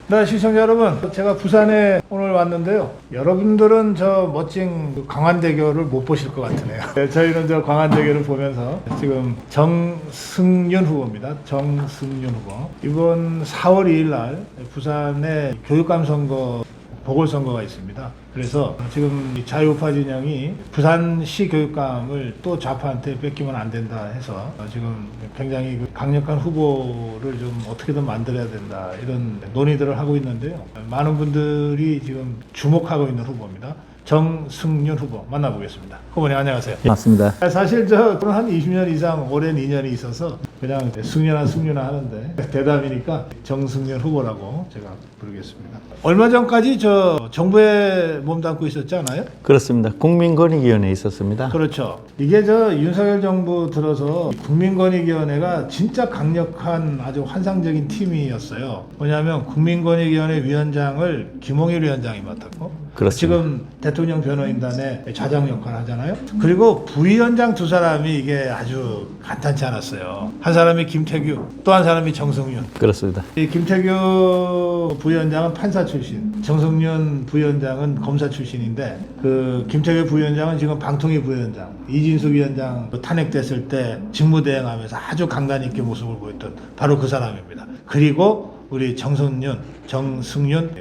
네, 시청자 여러분, 제가 부산에 오늘 왔는데요. 여러분들은 저 멋진 그 광안대교를 못 보실 것 같으네요. 네, 저희는 저 광안대교를 보면서 지금 정승윤 후보입니다. 정승윤 후보. 이번 4월 2일 날 부산에 교육감 선거 보궐선거가 있습니다. 그래서 지금 자유우파 진영이 부산시 교육감을 또 좌파한테 뺏기면 안 된다 해서 지금 굉장히 강력한 후보를 좀 어떻게든 만들어야 된다 이런 논의들을 하고 있는데요. 많은 분들이 지금 주목하고 있는 후보입니다. 정승윤 후보 만나보겠습니다. 후보님 안녕하세요. 맞습니다. 사실 저는 한 20년 이상 오랜 인연이 있어서 그냥 승윤아 하는데 대답이니까 정승윤 후보라고 제가 부르겠습니다. 얼마 전까지 저 정부에 몸담고 있었잖아요. 그렇습니다. 국민권익위원회에 있었습니다. 그렇죠. 이게 저 윤석열 정부 들어서 국민권익위원회가 진짜 강력한 아주 환상적인 팀이었어요. 뭐냐면 국민권익위원회 위원장을 김홍일 위원장이 맡았고 그렇습니다. 지금 대통령 변호인단의 좌장 역할을 하잖아요. 그리고 부위원장 두 사람이 이게 아주 간단치 않았어요. 한 사람이 김태규, 또 한 사람이 정승윤. 그렇습니다. 이 김태규 부위원장은 판사 출신, 정승윤 부위원장은 검사 출신인데 그 김태규 부위원장은 지금 방통위 부위원장, 이진숙 위원장 탄핵됐을 때 직무대행하면서 아주 강단 있게 모습을 보였던 바로 그 사람입니다. 그리고 우리 정승윤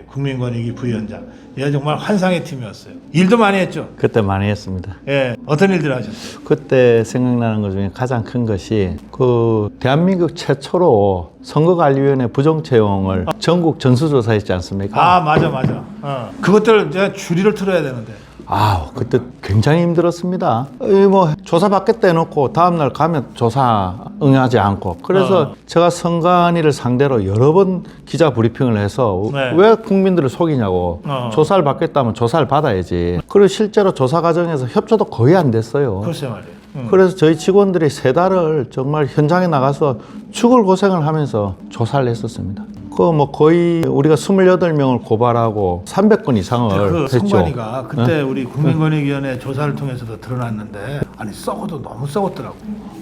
국민권익위 부위원장. 얘가 정말 환상의 팀이었어요. 일도 많이 했죠? 그때 많이 했습니다. 예. 어떤 일들을 하셨어요? 그때 생각나는 것 중에 가장 큰 것이 그 대한민국 최초로 선거관리위원회 부정채용을 전국 전수조사했지 않습니까? 아, 맞아. 그것들 제가 주리를 틀어야 되는데. 그때 굉장히 힘들었습니다. 뭐 조사받겠다 해놓고 다음날 가면 조사 응하지 않고 그래서 제가 선관위를 상대로 여러 번 기자 브리핑을 해서 네. 왜 국민들을 속이냐고 조사를 받겠다면 조사를 받아야지. 그리고 실제로 조사 과정에서 협조도 거의 안 됐어요. 글쎄 말이에요. 그래서 저희 직원들이 3달을 정말 현장에 나가서 죽을 고생을 하면서 조사를 했었습니다. 그 뭐 거의 우리가 28명을 고발하고 300건 이상을 그 했죠. 선관위가 그때 우리 국민권익위원회 조사를 통해서도 드러났는데 아니 썩어도 너무 썩었더라고.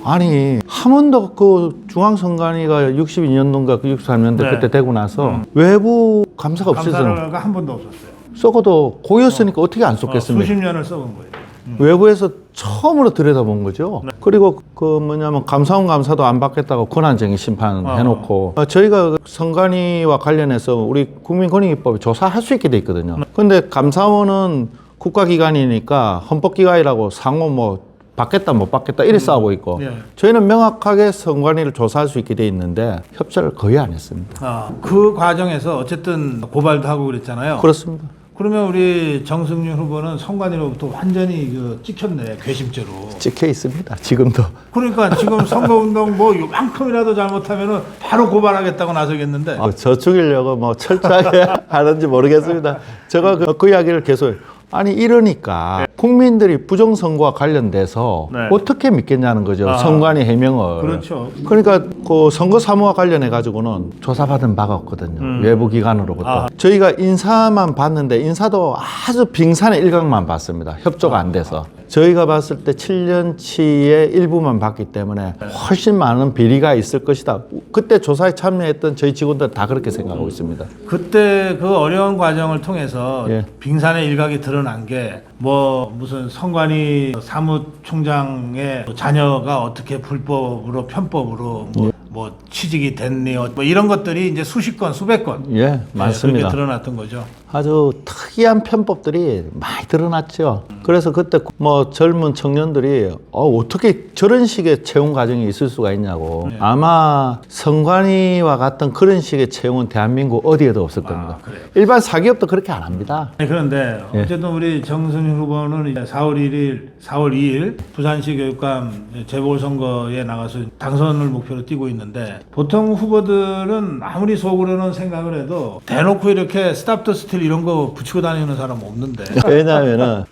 아니 한 번도 그 중앙선관위가 62년도인가 63년도 네. 그때 되고 나서 외부 감사가 없어서 감사가 한 번도 없었어요. 썩어도 고였으니까 어떻게 안 썩겠습니까? 수십 년을 썩은 거예요. 외부에서 처음으로 들여다본 거죠. 그리고 그 뭐냐면 감사원 감사도 안 받겠다고 권한쟁의 심판 해놓고 저희가 선관위와 관련해서 우리 국민권익위법에 조사할 수 있게 돼 있거든요. 근데 감사원은 국가기관이니까 헌법기관이라고 상호 뭐 받겠다 못 받겠다 이래 싸우고 있고 저희는 명확하게 선관위를 조사할 수 있게 돼 있는데 협조를 거의 안 했습니다. 그 과정에서 어쨌든 고발도 하고 그랬잖아요. 그렇습니다. 그러면 우리 정승윤 후보는 선관위로부터 완전히 그 찍혔네, 괘씸죄로. 찍혀 있습니다. 지금도. 그러니까 지금 선거운동 뭐 요만큼이라도 잘못하면은 바로 고발하겠다고 나서겠는데. 저 죽이려고 뭐 철저하게 하는지 모르겠습니다. 제가 그 이야기를 계속 아니 이러니까 국민들이 부정선거와 관련돼서 어떻게 믿겠냐는 거죠. 선관위 해명을. 그렇죠. 그러니까 그 선거 사무와 관련해 가지고는 조사받은 바가 없거든요. 외부 기관으로부터. 저희가 인사만 봤는데 인사도 아주 빙산의 일각만 봤습니다. 협조가 안 돼서. 저희가 봤을 때 7년치의 일부만 봤기 때문에 훨씬 많은 비리가 있을 것이다. 그때 조사에 참여했던 저희 직원들 다 그렇게 생각하고 있습니다. 그때 그 어려운 과정을 통해서 빙산의 일각이 드러난 게 뭐 무슨 선관위 사무총장의 자녀가 어떻게 불법으로 편법으로 뭐 취직이 됐니 뭐 이런 것들이 이제 수십 건 수백 건 많습니다. 그렇게 드러났던 거죠. 아주 특이한 편법들이 많이 드러났죠. 그래서 그때 뭐 젊은 청년들이 어떻게 저런 식의 채용 과정이 있을 수가 있냐고. 아마 선관위와 같은 그런 식의 채용은 대한민국 어디에도 없을 겁니다. 일반 사기업도 그렇게 안 합니다. 그런데 어쨌든 우리 정승윤 후보는 4월 2일 부산시 교육감 재보궐선거에 나가서 당선을 목표로 뛰고 있는데 보통 후보들은 아무리 속으로는 생각을 해도 대놓고 이렇게 스탑 더 스틸 이런 거 붙이고 다니는 사람 없는데. 왜냐하면은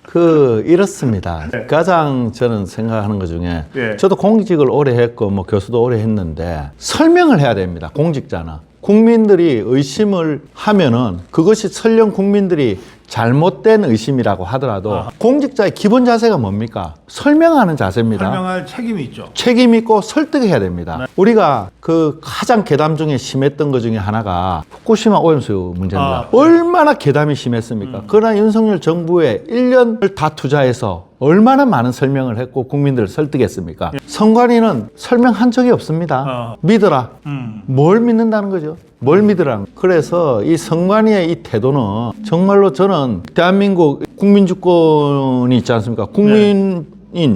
이렇습니다. 가장 저는 생각하는 것 중에 저도 공직을 오래 했고 뭐 교수도 오래 했는데 설명을 해야 됩니다. 공직자나. 국민들이 의심을 하면은 그것이 설령 국민들이 잘못된 의심이라고 하더라도 공직자의 기본 자세가 뭡니까? 설명하는 자세입니다. 설명할 책임이 있죠. 책임 있고 설득해야 됩니다. 우리가 그 가장 괴담 중에 심했던 것 중에 하나가 후쿠시마 오염수 문제입니다. 얼마나 괴담이 심했습니까? 그러나 윤석열 정부에 1년을 다 투자해서 얼마나 많은 설명을 했고 국민들을 설득했습니까? 선관위는 설명한 적이 없습니다. 믿어라. 뭘 믿는다는 거죠? 뭘 믿으라는. 그래서 이 선관위의 이 태도는 정말로 저는 대한민국 국민 주권이 있지 않습니까? 국민인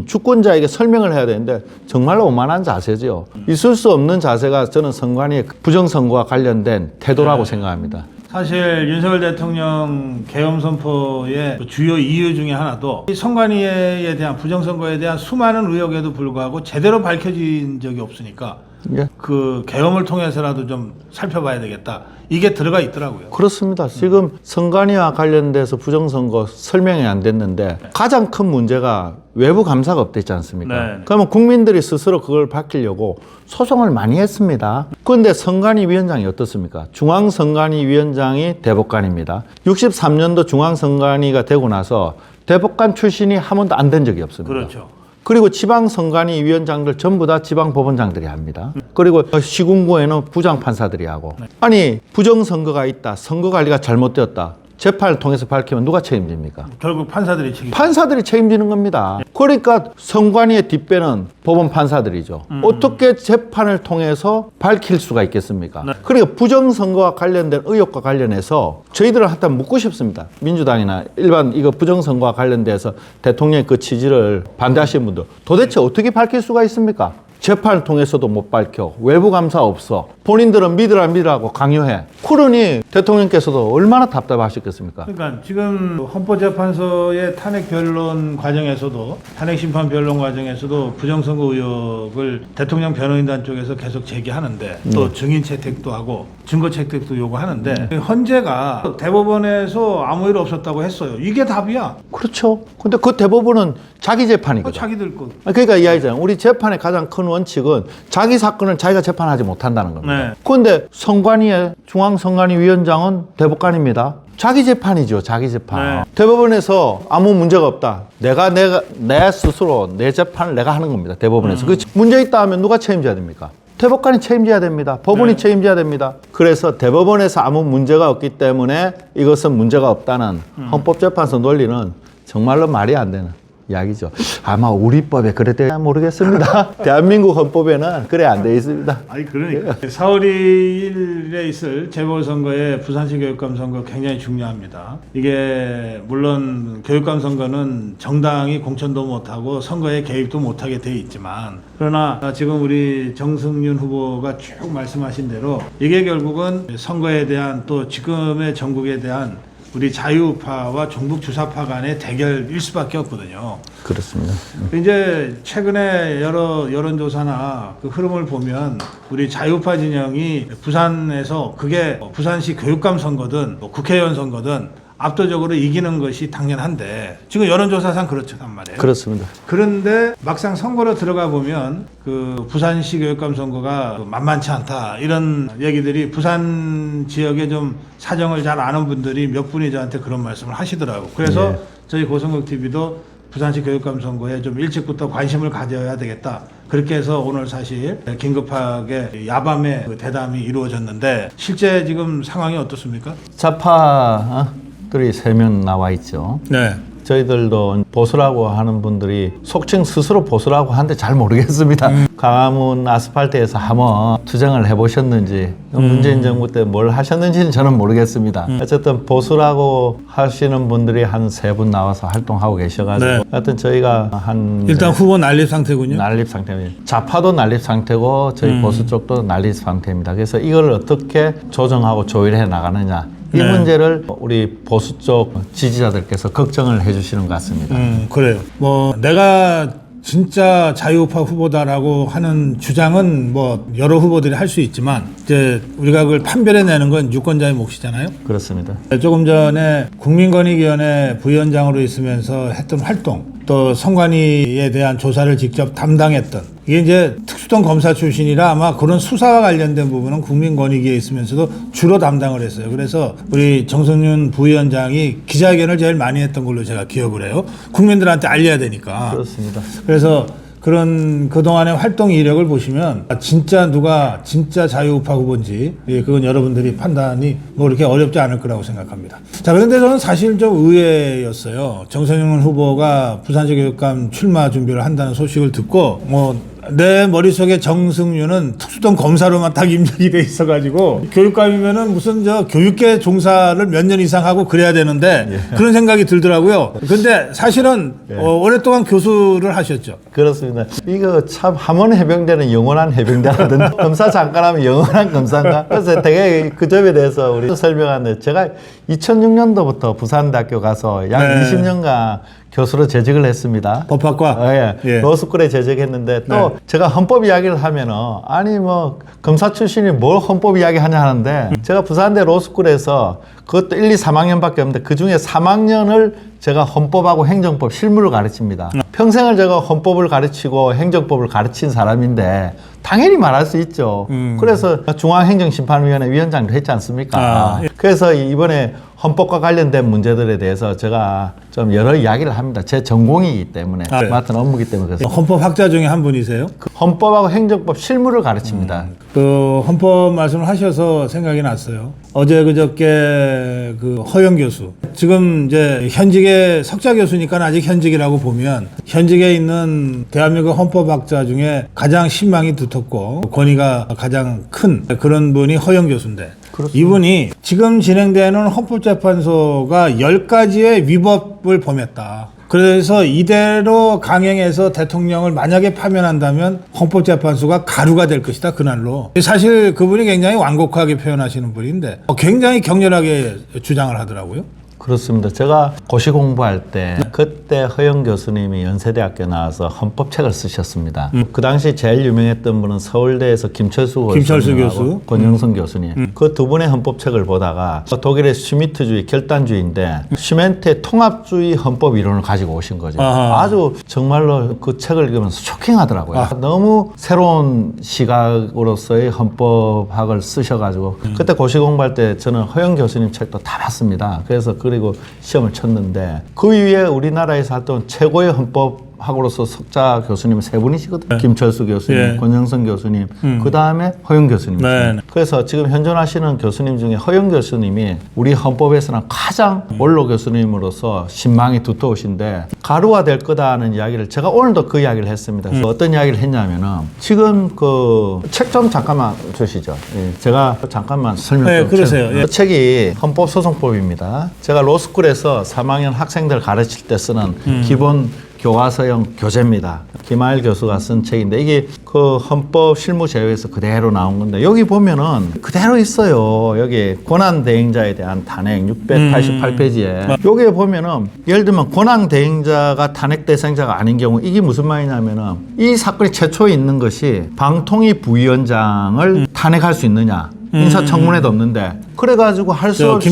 주권자에게 설명을 해야 되는데 정말로 오만한 자세죠. 있을 수 없는 자세가 저는 선관위의 부정선거와 관련된 태도라고 생각합니다. 사실 윤석열 대통령 계엄 선포의 주요 이유 중에 하나도 이 선관위에 대한 부정선거에 대한 수많은 의혹에도 불구하고 제대로 밝혀진 적이 없으니까 예. 그 계엄을 통해서라도 좀 살펴봐야 되겠다. 이게 들어가 있더라고요. 그렇습니다. 지금 선관위와 관련돼서 부정선거 설명이 안 됐는데 가장 큰 문제가 외부 감사가 없댔지 않습니까? 네. 그러면 국민들이 스스로 그걸 밝히려고 소송을 많이 했습니다. 그런데 선관위 위원장이 어떻습니까? 중앙선관위 위원장이 대법관입니다. 63년도 중앙선관위가 되고 나서 대법관 출신이 한 번도 안 된 적이 없습니다. 그렇죠. 그리고 지방선관위 위원장들 전부 다 지방법원장들이 합니다. 그리고 시군구에는 부장판사들이 하고. 아니 부정선거가 있다. 선거관리가 잘못되었다. 재판을 통해서 밝히면 누가 책임집니까? 결국 판사들이 판사들이 책임지는 겁니다. 그러니까 선관위의 뒷배는 법원 판사들이죠. 어떻게 재판을 통해서 밝힐 수가 있겠습니까? 네. 그러니까 부정선거와 관련된 의혹과 관련해서 저희들은 하여튼 묻고 싶습니다. 민주당이나 일반 이거 부정선거와 관련돼서 대통령의 그 취지를 반대하시는 분들 도대체 어떻게 밝힐 수가 있습니까? 재판을 통해서도 못 밝혀. 외부 감사 없어. 본인들은 믿으라고 강요해. 그러니 대통령께서도 얼마나 답답하셨겠습니까? 그러니까 지금 헌법재판소의 탄핵 변론 과정에서도 탄핵 심판 변론 과정에서도 부정선거 의혹을 대통령 변호인단 쪽에서 계속 제기하는데 또 증인 채택도 하고 증거 채택도 요구하는데 헌재가 대법원에서 아무 일 없었다고 했어요. 이게 답이야. 그렇죠. 근데 그 대법원은 자기 재판이거든. 자기들 거. 그러니까 이야기잖아요. 우리 재판의 가장 큰 원칙은 자기 사건을 자기가 재판하지 못한다는 겁니다. 네. 그런데 선관위의 중앙선관위 위원장은 대법관입니다. 자기 재판이죠. 자기 재판. 네. 대법원에서 아무 문제가 없다. 내 스스로 내 재판을 내가 하는 겁니다. 대법원에서. 그 문제 있다 하면 누가 책임져야 됩니까? 대법관이 책임져야 됩니다. 법원이 책임져야 됩니다. 그래서 대법원에서 아무 문제가 없기 때문에 이것은 문제가 없다는 헌법재판소 논리는 정말로 말이 안 되는 이야기죠. 아마 우리 법에 그랬대야 모르겠습니다. 대한민국 헌법에는 그래 안 돼 있습니다. 아니 그러니까 4월 2일에 있을 재보궐선거의 부산시 교육감 선거 굉장히 중요합니다. 이게 물론 교육감 선거는 정당이 공천도 못하고 선거에 개입도 못하게 돼 있지만 그러나 지금 우리 정승윤 후보가 쭉 말씀하신 대로 이게 결국은 선거에 대한 또 지금의 전국에 대한 우리 자유파와 종북 주사파 간의 대결일 수밖에 없거든요. 그렇습니다. 이제 최근에 여러 여론조사나 그 흐름을 보면 우리 자유파 진영이 부산에서 그게 부산시 교육감 선거든 뭐 국회의원 선거든 압도적으로 이기는 것이 당연한데 지금 여론조사상 그렇단 말이에요. 그렇습니다. 그런데 막상 선거로 들어가 보면 그 부산시 교육감 선거가 만만치 않다 이런 얘기들이 부산 지역에 좀 사정을 잘 아는 분들이 몇 분이 저한테 그런 말씀을 하시더라고요. 그래서 저희 고성국 TV도 부산시 교육감 선거에 좀 일찍부터 관심을 가져야 되겠다. 그렇게 해서 오늘 사실 긴급하게 야밤에 그 대담이 이루어졌는데 실제 지금 상황이 어떻습니까? 좌파들이 3명 나와 있죠. 네. 저희들도 보수라고 하는 분들이 속칭 스스로 보수라고 하는데 잘 모르겠습니다. 광화문 아스팔트에서 한번 투쟁을 해보셨는지 문재인 정부 때 뭘 하셨는지는 저는 모르겠습니다. 어쨌든 보수라고 하시는 분들이 한 3분 나와서 활동하고 계셔가지고 네. 하여튼 저희가 한 일단 후보 난립 상태군요. 난립 상태입니다. 좌파도 난립 상태고 저희 보수 쪽도 난립 상태입니다. 그래서 이걸 어떻게 조정하고 조율해 나가느냐 이 문제를 우리 보수 쪽 지지자들께서 걱정을 해주시는 것 같습니다. 그래요. 뭐 내가 진짜 자유파 후보다라고 하는 주장은 뭐 여러 후보들이 할 수 있지만 이제 우리가 그걸 판별해내는 건 유권자의 몫이잖아요. 그렇습니다. 조금 전에 국민권익위원회 부위원장으로 있으면서 했던 활동 또 선관위에 대한 조사를 직접 담당했던 이게 이제 특수통 검사 출신이라 아마 그런 수사와 관련된 부분은 국민권익위에 있으면서도 주로 담당을 했어요. 그래서 우리 정성윤 부위원장이 기자회견을 제일 많이 했던 걸로 제가 기억을 해요. 국민들한테 알려야 되니까. 그렇습니다. 그래서 그런 그동안의 활동 이력을 보시면 진짜 누가 진짜 자유우파 후보인지 그건 여러분들이 판단이 뭐 그렇게 어렵지 않을 거라고 생각합니다. 자, 그런데 저는 사실 좀 의외였어요. 정성윤 후보가 부산시 교육감 출마 준비를 한다는 소식을 듣고 내 머릿속에 정승윤은 특수통 검사로만 딱 임명이 돼 있어가지고 교육감이면은 무슨 교육계 종사를 몇 년 이상 하고 그래야 되는데 그런 생각이 들더라고요. 근데 사실은 오랫동안 교수를 하셨죠. 그렇습니다. 이거 참 함원 해병대는 영원한 해병대라던데 검사 잠깐 하면 영원한 검사인가? 그래서 되게 그 점에 대해서 우리 설명하는데 제가 2006년도부터 부산대학교 가서 약 20년간 교수로 재직을 했습니다. 법학과? 예. 로스쿨에 재직했는데 또 제가 헌법 이야기를 하면은 아니 뭐 검사 출신이 뭘 헌법 이야기 하냐 하는데 제가 부산대 로스쿨에서 그것도 1, 2, 3학년밖에 없는데 그중에 3학년을 제가 헌법하고 행정법 실무를 가르칩니다. 평생을 제가 헌법을 가르치고 행정법을 가르친 사람인데 당연히 말할 수 있죠. 그래서 중앙행정심판위원회 위원장도 했지 않습니까? 그래서 이번에 헌법과 관련된 문제들에 대해서 제가 좀 여러 이야기를 합니다. 제 전공이기 때문에 맡은 업무이기 때문에. 그래서 헌법학자 중에 한 분이세요? 헌법하고 행정법 실무를 가르칩니다. 그 헌법 말씀을 하셔서 생각이 났어요. 어제 그저께 그 허영 교수 지금 이제 현직의 석좌 교수니까 아직 현직이라고 보면 현직에 있는 대한민국 헌법학자 중에 가장 신망이 두텁고 권위가 가장 큰 그런 분이 허영 교수인데 그렇습니다. 이분이 지금 진행되는 헌법재판소가 10가지의 위법을 범했다. 그래서 이대로 강행해서 대통령을 만약에 파면한다면 헌법재판소가 가루가 될 것이다, 그날로. 사실 그분이 굉장히 완곡하게 표현하시는 분인데 굉장히 격렬하게 주장을 하더라고요. 그렇습니다. 제가 고시 공부할 때 그때 허영 교수님이 연세대학교 나와서 헌법책을 쓰셨습니다. 그 당시 제일 유명했던 분은 서울대에서 김철수 교수, 권영선 교수님. 그 두 분의 헌법책을 보다가 독일의 슈미트주의, 결단주의인데 슈멘트의 통합주의 헌법 이론을 가지고 오신 거죠. 아주 정말로 그 책을 읽으면서 쇼킹하더라고요. 너무 새로운 시각으로서의 헌법학을 쓰셔가지고 그때 고시 공부할 때 저는 허영 교수님 책도 다 봤습니다. 그래서 그리고 시험을 쳤는데 그 위에 우리나라에서 활동 최고의 헌법학으로서 석좌 교수님은 세 분이시거든요. 김철수 교수님, 권영선 교수님, 그 다음에 허영 교수님. 그래서 지금 현존하시는 교수님 중에 허영 교수님이 우리 헌법에서는 가장 원로 교수님으로서 신망이 두터우신데 가루가 될 거다는 이야기를 제가 오늘도 그 이야기를 했습니다. 어떤 이야기를 했냐면은 지금 그 책 좀 잠깐만 주시죠. 제가 잠깐만 설명 좀 그러세요. 그 책이 헌법소송법입니다. 제가 로스쿨에서 3학년 학생들 가르칠 때 쓰는 기본 교과서형 교재입니다. 김하일 교수가 쓴 책인데 이게 그 헌법 실무 제도에서 그대로 나온 건데 여기 보면은 그대로 있어요. 여기 권한 대행자에 대한 탄핵 688페이지에 여기에 보면은 예를 들면 권한 대행자가 탄핵 대상자가 아닌 경우 이게 무슨 말이냐면은 이 사건이 최초에 있는 것이 방통위 부위원장을 탄핵할 수 있느냐. 인사청문회도 없는데 그래가지고 할 수 없이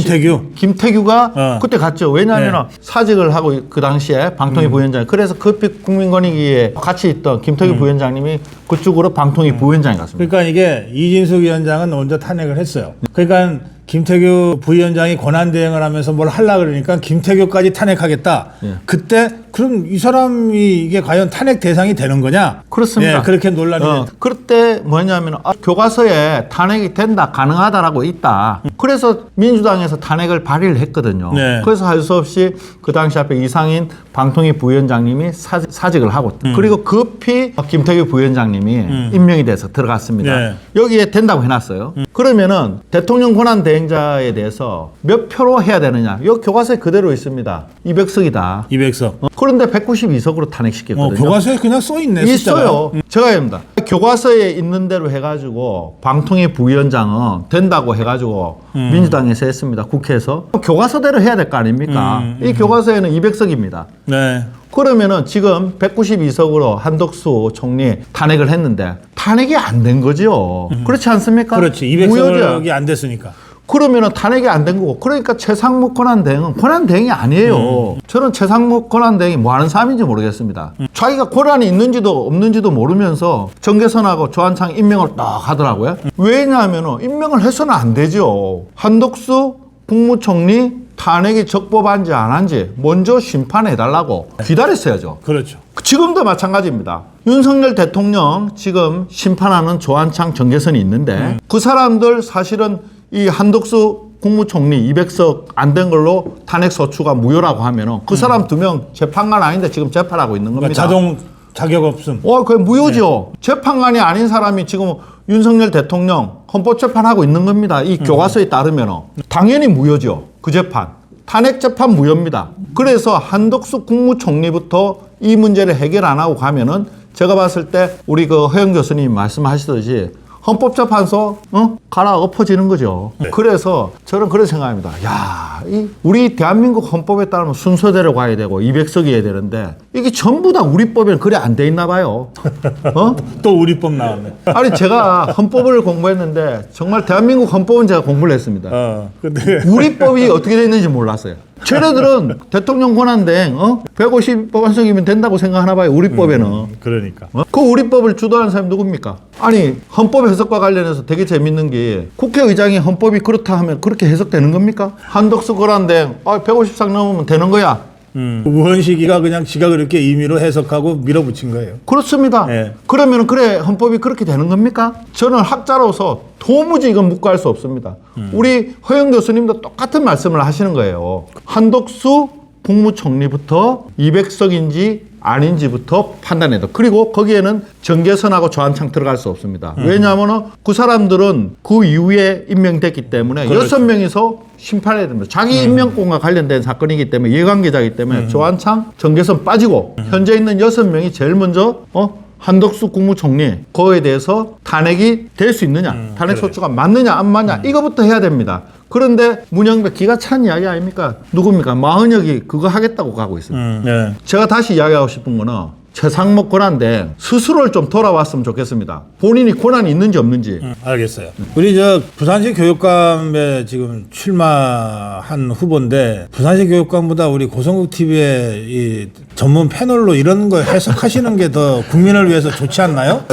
김태규가 그때 갔죠. 왜냐하면 사직을 하고 그 당시에 방통위 부위원장 그래서 급히 국민권익위에 같이 있던 김태규 부위원장님이 그쪽으로 방통위 부위원장이 갔습니다. 그러니까 이게 이진숙 위원장은 먼저 탄핵을 했어요. 그러니까 김태규 부위원장이 권한대행을 하면서 뭘 하려고 그러니까 김태규까지 탄핵하겠다. 그때 그럼 이 사람이 이게 과연 탄핵 대상이 되는 거냐? 그렇습니다. 그렇게 논란이 그때 뭐냐면 교과서에 탄핵이 된다, 가능하다라고 있다. 그래서 민주당에서 탄핵을 발의를 했거든요. 그래서 할 수 없이 그 당시 앞에 이상인 방통위 부위원장님이 사직을 하고 그리고 급히 김태규 부위원장님이 임명이 돼서 들어갔습니다. 여기에 된다고 해놨어요. 그러면은 대통령 권한 대행자에 대해서 몇 표로 해야 되느냐? 이 교과서에 그대로 있습니다. 200석이다. 200석. 그런데 192석으로 탄핵시켰거든요. 교과서에 그냥 써있네. 있어요. 제가 합니다. 교과서에 있는 대로 해가지고 방통위 부위원장은 된다고 해가지고 민주당에서 했습니다. 국회에서. 교과서대로 해야 될 거 아닙니까? 이 교과서에는 200석입니다. 그러면은 지금 192석으로 한덕수 총리 탄핵을 했는데 탄핵이 안 된 거죠. 그렇지 않습니까? 그렇지. 200석이 안 됐으니까. 그러면은 탄핵이 안 된 거고. 그러니까 최상목 권한대행은 권한대행이 아니에요. 저는 최상목 권한대행이 뭐 하는 사람인지 모르겠습니다. 자기가 권한이 있는지도 없는지도 모르면서 정계선하고 조한창 임명을 딱 하더라고요. 왜냐하면은 임명을 해서는 안 되죠. 한덕수 국무총리 탄핵이 적법한지 안 한지 먼저 심판해달라고 기다렸어야죠. 그렇죠. 지금도 마찬가지입니다. 윤석열 대통령 지금 심판하는 조한창 정계선이 있는데 그 사람들 사실은 이 한덕수 국무총리 200석 안 된 걸로 탄핵 소추가 무효라고 하면은 그 사람 2명 재판관 아닌데 지금 재판하고 있는 겁니다. 그러니까 자동 자격 없음. 그게 무효죠. 재판관이 아닌 사람이 지금 윤석열 대통령 헌법재판하고 있는 겁니다. 이 교과서에 따르면 당연히 무효죠. 그 재판. 탄핵 재판 무효입니다. 그래서 한덕수 국무총리부터 이 문제를 해결 안 하고 가면은 제가 봤을 때 우리 그 허영 교수님이 말씀하시듯이 헌법재판소 가라 엎어지는 거죠. 네. 그래서 저는 그런 생각합니다. 우리 대한민국 헌법에 따르면 순서대로 가야 되고 200석이어야 되는데 이게 전부 다 우리 법에는 그래 안 돼 있나 봐요. 또 우리 법 나왔네. 아니 제가 헌법을 공부했는데 정말 대한민국 헌법은 제가 공부를 했습니다. 근데 우리 법이 어떻게 돼 있는지 몰랐어요. 쟤네들은 대통령 권한대행 150법안석이면 된다고 생각하나 봐요. 우리 법에는. 그러니까. 그 우리 법을 주도하는 사람이 누굽니까? 아니 헌법 해석과 관련해서 되게 재밌는 게 국회의장이 헌법이 그렇다 하면 그렇게 해석되는 겁니까? 한덕수 권한대행 150석 넘으면 되는 거야. 우헌식이가 그냥 지가 그렇게 임의로 해석하고 밀어붙인 거예요. 그렇습니다. 예. 그러면 그래 헌법이 그렇게 되는 겁니까? 저는 학자로서 도무지 이건 묵과할 수 없습니다. 우리 허영 교수님도 똑같은 말씀을 하시는 거예요. 한덕수 국무총리부터 200석인지 아닌지부터 판단해도 그리고 거기에는 정계선하고 조한창 들어갈 수 없습니다. 왜냐하면 그 사람들은 그 이후에 임명됐기 때문에 그렇죠. 6명이서 심판해야 됩니다. 자기 임명권과 관련된 사건이기 때문에 이해관계자이기 때문에 조한창, 정계선 빠지고 현재 있는 6명이 제일 먼저 한덕수 국무총리 그거에 대해서 탄핵이 될 수 있느냐 탄핵 소추가 맞느냐 안 맞느냐 이거부터 해야 됩니다. 그런데 문영배 기가 찬 이야기 아닙니까? 누굽니까? 마흔혁이 그거 하겠다고 가고 있어요. 네. 제가 다시 이야기하고 싶은 거는 최상목 권한대 스스로를 좀 돌아왔으면 좋겠습니다. 본인이 권한이 있는지 없는지. 알겠어요. 우리 부산시 교육감에 지금 출마한 후보인데 부산시 교육감보다 우리 고성국 TV의 이 전문 패널로 이런 거 해석하시는 게 더 국민을 위해서 좋지 않나요?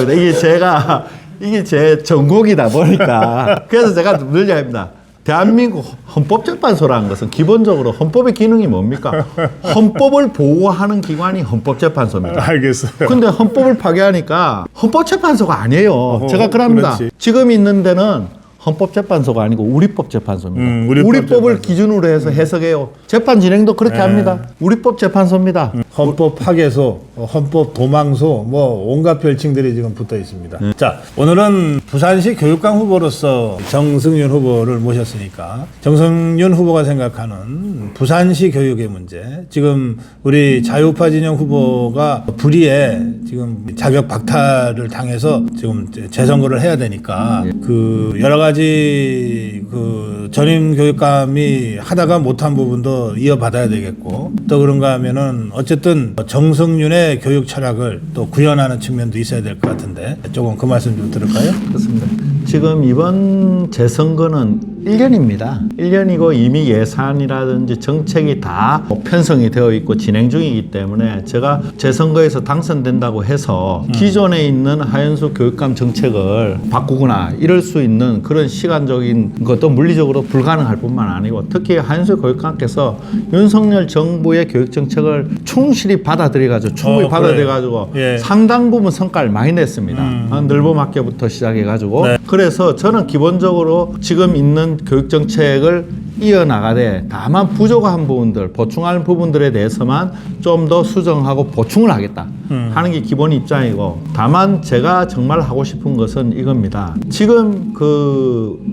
이게 제 전공이다 보니까 그래서 제가 늘 이야기합니다. 대한민국 헌법재판소라는 것은 기본적으로 헌법의 기능이 뭡니까? 헌법을 보호하는 기관이 헌법재판소입니다. 알겠어요. 근데 헌법을 파괴하니까 헌법재판소가 아니에요. 제가 그럽니다. 그렇지. 지금 있는 데는 헌법재판소가 아니고 우리법재판소입니다. 우리법을 기준으로 해서 해석해요. 재판 진행도 그렇게 합니다. 우리법 재판소입니다. 헌법 파괴소, 헌법 도망소, 뭐 온갖 별칭들이 지금 붙어 있습니다. 자, 오늘은 부산시 교육감 후보로서 정승윤 후보를 모셨으니까 정승윤 후보가 생각하는 부산시 교육의 문제, 지금 우리 자유우파 진영 후보가 불의에 지금 자격 박탈을 당해서 지금 재선거를 해야 되니까 그 여러 가지 그 전임 교육감이 하다가 못한 부분도 이어받아야 되겠고 또 그런가 하면은 어쨌든 정승윤의 교육 철학을 또 구현하는 측면도 있어야 될 것 같은데 조금 그 말씀 좀 들을까요? 그렇습니다. 지금 이번 재선거는 1년입니다. 1년이고 이미 예산이라든지 정책이 다 편성이 되어 있고 진행 중이기 때문에 제가 재선거에서 당선된다고 해서 기존에 있는 하현수 교육감 정책을 바꾸거나 이럴 수 있는 그런 시간적인 것도 물리적으로 불가능할 뿐만 아니고 특히 하현수 교육감께서 윤석열 정부의 교육 정책을 충실히 받아들여가지고 충분히 받아들여가지고 예. 상당 부분 성과를 많이 냈습니다. 늘봄학교부터 시작해가지고 네. 그래서 저는 기본적으로 지금 있는 교육 정책을 이어나가되 다만 부족한 부분들, 보충할 부분들에 대해서만 좀 더 수정하고 보충을 하겠다 하는 게 기본 입장이고 다만 제가 정말 하고 싶은 것은 이겁니다. 지금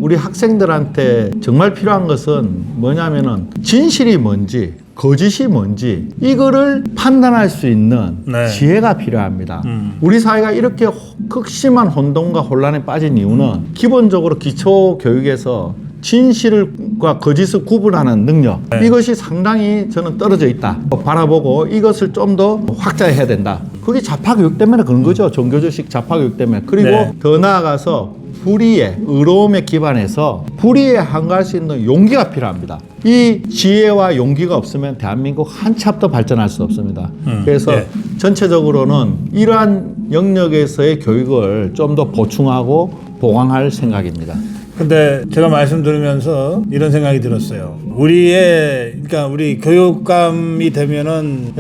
우리 학생들한테 정말 필요한 것은 뭐냐면은 진실이 뭔지 거짓이 뭔지 이거를 판단할 수 있는 네. 지혜가 필요합니다. 우리 사회가 이렇게 극심한 혼돈과 혼란에 빠진 이유는 기본적으로 기초교육에서 진실과 거짓을 구분하는 능력 이것이 상당히 저는 떨어져 있다 바라보고 이것을 좀 더 확장해야 된다. 그게 좌파교육 때문에 그런 거죠. 종교조식 좌파교육 때문에. 그리고 더 나아가서 불의에, 의로움에 기반해서 불의에 항거할 수 있는 용기가 필요합니다. 이 지혜와 용기가 없으면 대한민국 한치 앞도 발전할 수 없습니다. 그래서 네. 전체적으로는 이러한 영역에서의 교육을 좀 더 보충하고 보강할 생각입니다. 근데 제가 말씀 들으면서 이런 생각이 들었어요. 그러니까 우리 교육감이 되면은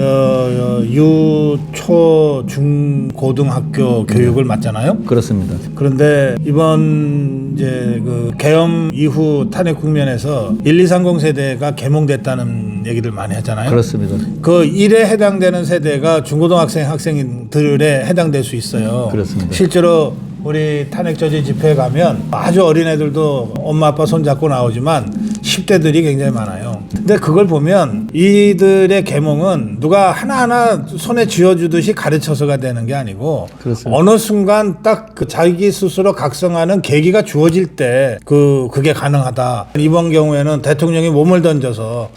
유, 초, 중, 고등학교 교육을 맡잖아요. 그렇습니다. 그런데 이번 이제 그 계엄 이후 탄핵 국면에서 1230 세대가 계몽됐다는 얘기를 많이 했잖아요. 그렇습니다. 그 1에 해당되는 세대가 중고등학생 학생들에 해당될 수 있어요. 그렇습니다. 실제로 우리 탄핵 저지 집회에 가면 아주 어린 애들도 엄마 아빠 손잡고 나오지만 10대들이 굉장히 많아요. 근데 그걸 보면 이들의 계몽은 누가 하나하나 손에 쥐어주듯이 가르쳐서가 되는 게 아니고 그렇습니다. 어느 순간 딱 그 자기 스스로 각성하는 계기가 주어질 때 그게 가능하다. 이번 경우에는 대통령이 몸을 던져서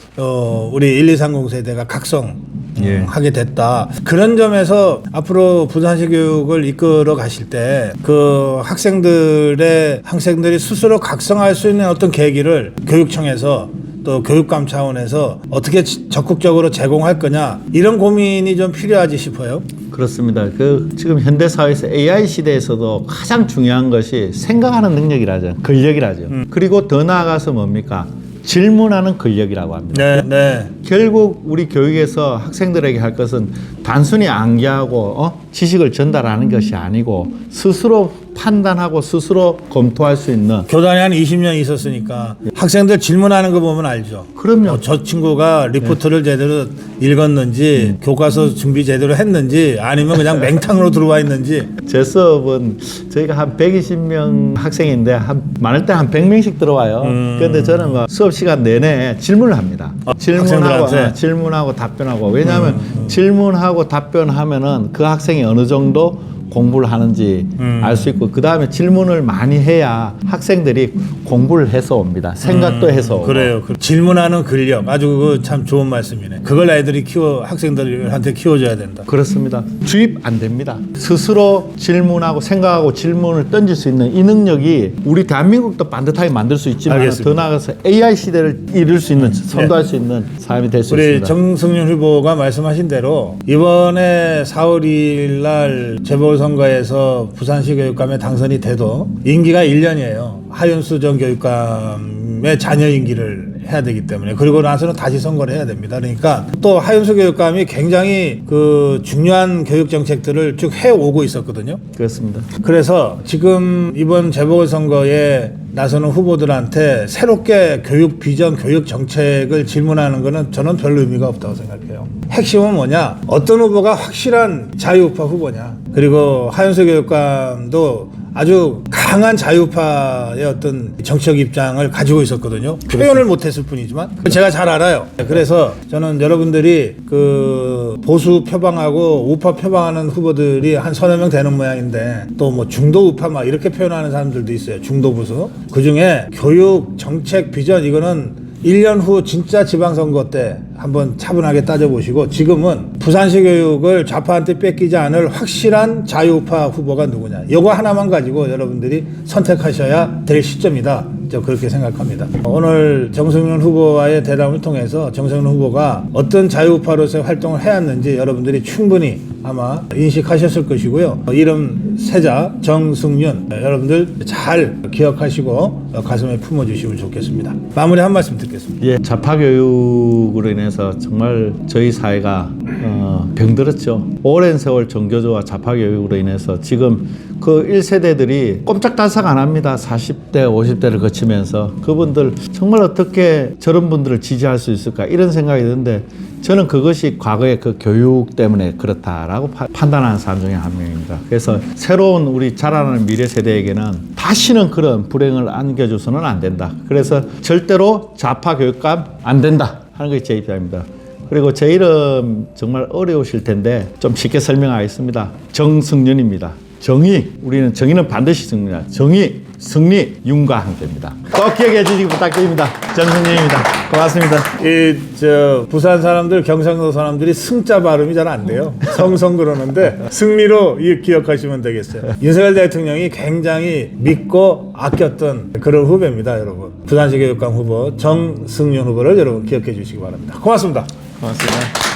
우리 1230 세대가 각성하게 됐다. 그런 점에서 앞으로 부산시 교육을 이끌어 가실 때 그 학생들이 스스로 각성할 수 있는 어떤 계기를 교육청에서 또 교육감 차원에서 어떻게 적극적으로 제공할 거냐 이런 고민이 좀 필요하지 싶어요. 그렇습니다. 지금 현대 사회에서 AI 시대에서도 가장 중요한 것이 생각하는 능력이라죠. 근력이라죠. 그리고 더 나아가서 뭡니까? 질문하는 근력이라고 합니다. 네. 결국 우리 교육에서 학생들에게 할 것은 단순히 암기하고 지식을 전달하는 것이 아니고 스스로 판단하고 스스로 검토할 수 있는 교단에 한 20년 있었으니까 학생들 질문하는 거 보면 알죠. 그럼요. 저 친구가 리포트를 제대로 읽었는지 교과서 준비 제대로 했는지 아니면 그냥 맹탕으로 들어와 있는지. 제 수업은 저희가 한 120명 학생인데 많을 때 한 100명씩 들어와요. 그런데 저는 뭐 수업 시간 내내 질문을 합니다. 질문하고 답변하고. 왜냐하면 질문하고 답변하면은 그 학생이 어느 정도 공부를 하는지 알 수 있고, 그 다음에 질문을 많이 해야 학생들이 공부를 해서 옵니다. 생각도 해서 오고. 그래요. 질문하는 근력 아주 그거 참 좋은 말씀이네. 그걸 애들이 학생들한테 키워줘야 된다. 그렇습니다. 주입 안 됩니다. 스스로 질문하고 생각하고 질문을 던질 수 있는 이 능력이 우리 대한민국도 반듯하게 만들 수 있지만 알겠습니다. 더 나아가서 AI 시대를 이룰 수 있는, 선도할 수 있는 사람이 될 수 우리 있습니다. 정승윤 후보가 말씀하신 대로 이번에 4월 2일 날 재보궐선거에서 부산시 교육감에 당선이 돼도 임기가 1년이에요. 하윤수 전 교육감의 자녀 임기를 해야 되기 때문에, 그리고 나서는 다시 선거를 해야 됩니다. 그러니까 또 하윤수 교육감이 굉장히 그 중요한 교육 정책들을 쭉 해오고 있었거든요. 그렇습니다. 그래서 지금 이번 재보궐선거에 나서는 후보들한테 새롭게 교육 비전, 교육 정책을 질문하는 거는 저는 별 의미가 없다고 생각해요. 핵심은 뭐냐? 어떤 후보가 확실한 자유우파 후보냐? 그리고 하윤수 교육감도 아주 강한 자유파의 어떤 정치적 입장을 가지고 있었거든요. 표현을 못했을 뿐이지만 제가 잘 알아요. 그래서 저는 여러분들이 그 보수 표방하고 우파 표방하는 후보들이 한 서너 명 되는 모양인데, 또 뭐 중도 우파 막 이렇게 표현하는 사람들도 있어요. 중도 보수. 그중에 교육 정책 비전, 이거는 1년 후 진짜 지방선거 때 한번 차분하게 따져보시고, 지금은 부산시 교육을 좌파한테 뺏기지 않을 확실한 자유우파 후보가 누구냐, 이거 하나만 가지고 여러분들이 선택하셔야 될 시점이다, 저 그렇게 생각합니다. 오늘 정승윤 후보와의 대담을 통해서 정승윤 후보가 어떤 자유우파로서의 활동을 해왔는지 여러분들이 충분히 아마 인식하셨을 것이고요. 이름 세자 정승윤, 여러분들 잘 기억하시고 가슴에 품어주시면 좋겠습니다. 마무리 한 말씀 듣겠습니다. 예, 좌파 교육으로 인해서 정말 저희 사회가 병들었죠. 오랜 세월 정교조와 좌파 교육으로 인해서 지금 그 1세대들이 꼼짝달싹 안 합니다. 40대, 50대를 거치면서 그분들 정말 어떻게 저런 분들을 지지할 수 있을까, 이런 생각이 드는데, 저는 그것이 과거의 그 교육 때문에 그렇다라고 판단하는 사람 중에 한 명입니다. 그래서 새로운 우리 자라나는 미래 세대에게는 다시는 그런 불행을 안겨줘서는 안 된다. 그래서 절대로 좌파 교육감 안 된다 하는 것이 제 입장입니다. 그리고 제 이름 정말 어려우실 텐데 좀 쉽게 설명하겠습니다. 정승윤입니다. 정의, 우리는 정의는 반드시 정의다. 정의. 승리, 윤과 함께입니다. 꼭 기억해 주시기 부탁드립니다. 정승윤입니다. 고맙습니다. 부산 사람들, 경상도 사람들이 승자 발음이 잘 안 돼요. 성성 그러는데 승리로 기억하시면 되겠어요. 윤석열 대통령이 굉장히 믿고 아꼈던 그런 후배입니다, 여러분. 부산시 교육감 후보 정승윤 후보를 여러분 기억해 주시기 바랍니다. 고맙습니다. 고맙습니다.